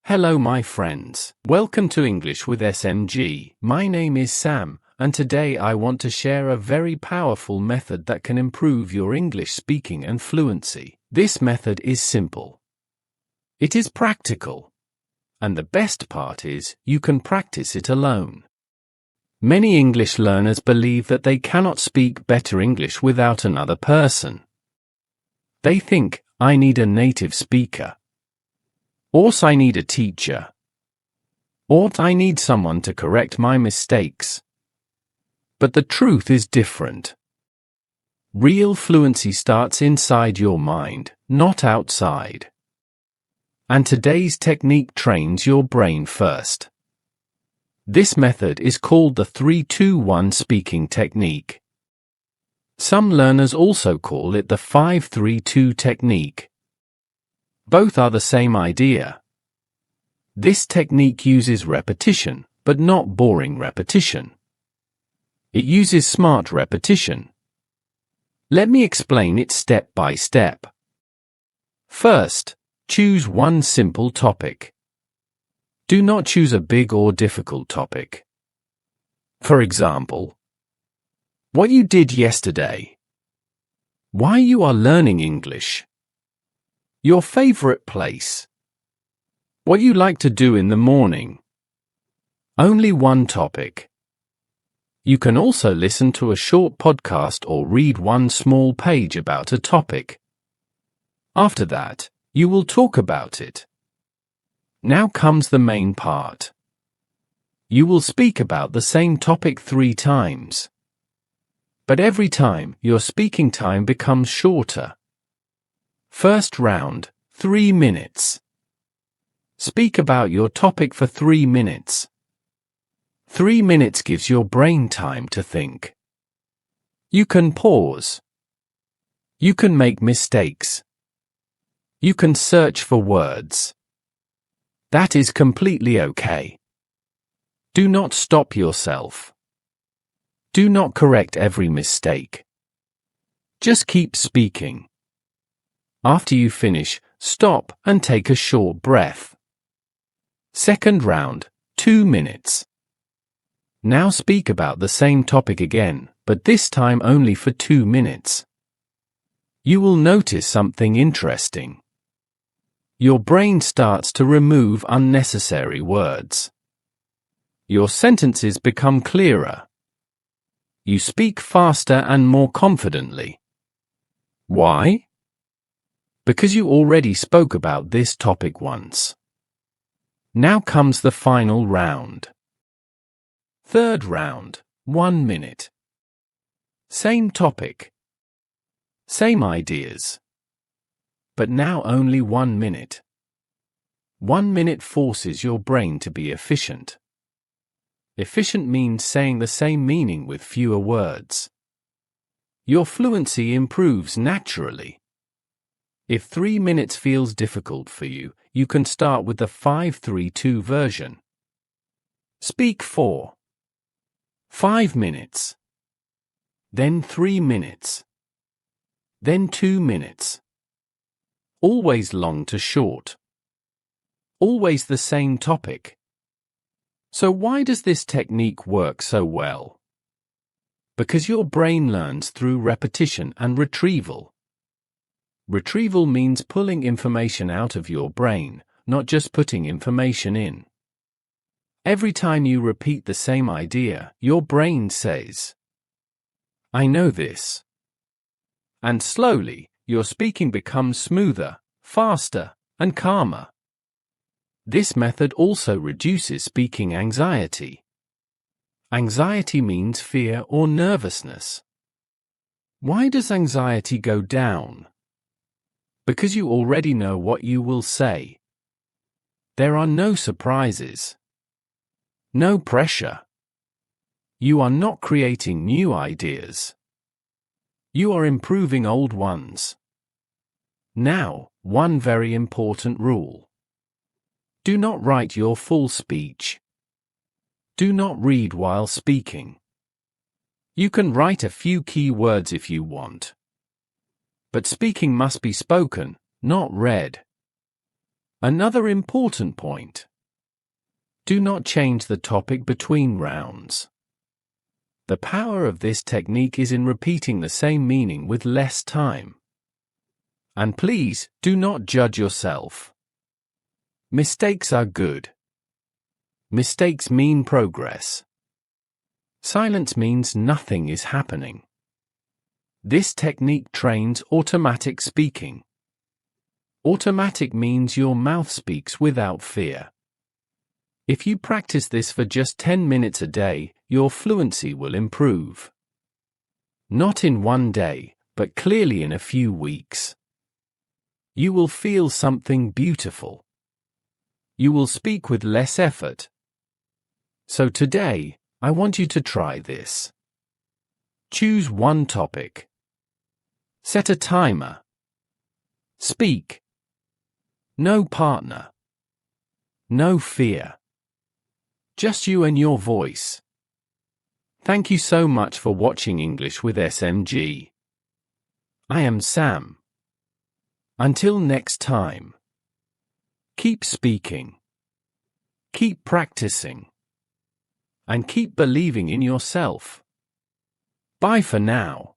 Hello my friends. Welcome to English with SMG. My name is Sam, and today I want to share a very powerful method that can improve your English speaking and fluency. This method is simple. It is practical. And the best part is, you can practice it alone. Many English learners believe that they cannot speak better English without another person. They think, I need a native speaker. Or I need a teacher. Or I need someone to correct my mistakes. But the truth is different. Real fluency starts inside your mind, not outside. And today's technique trains your brain first. This method is called the 3-2-1 speaking technique. Some learners also call it the 5-3-2 technique. Both are the same idea. This technique uses repetition, but not boring repetition. It uses smart repetition. Let me explain it step by step. First, choose one simple topic. Do not choose a big or difficult topic. For example, what you did yesterday. Why you are learning English. Your favorite place. What you like to do in the morning. Only one topic. You can also listen to a short podcast or read one small page about a topic. After that, you will talk about it. Now comes the main part. You will speak about the same topic 3 times. But every time, your speaking time becomes shorter. First round, 3 minutes. Speak about your topic for 3 minutes. 3 minutes gives your brain time to think. You can pause. You can make mistakes. You can search for words. That is completely okay. Do not stop yourself. Do not correct every mistake. Just keep speaking. After you finish, stop and take a short breath. Second round, 2 minutes. Now speak about the same topic again, but this time only for 2 minutes. You will notice something interesting. Your brain starts to remove unnecessary words. Your sentences become clearer. You speak faster and more confidently. Why? Because you already spoke about this topic once. Now comes the final round. Third round, 1 minute. Same topic. Same ideas. But now only 1 minute. 1 minute forces your brain to be efficient. Efficient means saying the same meaning with fewer words. Your fluency improves naturally. If 3 minutes feels difficult for you, you can start with the 5-3-2 version. Speak for 5 minutes. Then 3 minutes. Then 2 minutes. Always long to short. Always the same topic. So why does this technique work so well? Because your brain learns through repetition and retrieval. Retrieval means pulling information out of your brain, not just putting information in. Every time you repeat the same idea, your brain says, I know this. And slowly, your speaking becomes smoother, faster, and calmer. This method also reduces speaking anxiety. Anxiety means fear or nervousness. Why does anxiety go down? Because you already know what you will say. There are no surprises. No pressure. You are not creating new ideas. You are improving old ones. Now, one very important rule. Do not write your full speech. Do not read while speaking. You can write a few key words if you want. But speaking must be spoken, not read. Another important point. Do not change the topic between rounds. The power of this technique is in repeating the same meaning with less time. And please, do not judge yourself. Mistakes are good. Mistakes mean progress. Silence means nothing is happening. This technique trains automatic speaking. Automatic means your mouth speaks without fear. If you practice this for just 10 minutes a day, your fluency will improve. Not in one day, but clearly in a few weeks. You will feel something beautiful. You will speak with less effort. So today, I want you to try this. Choose one topic. Set a timer. Speak. No partner. No fear. Just you and your voice. Thank you so much for watching English with SMG. I am Sam. Until next time. Keep speaking. Keep practicing. And keep believing in yourself. Bye for now.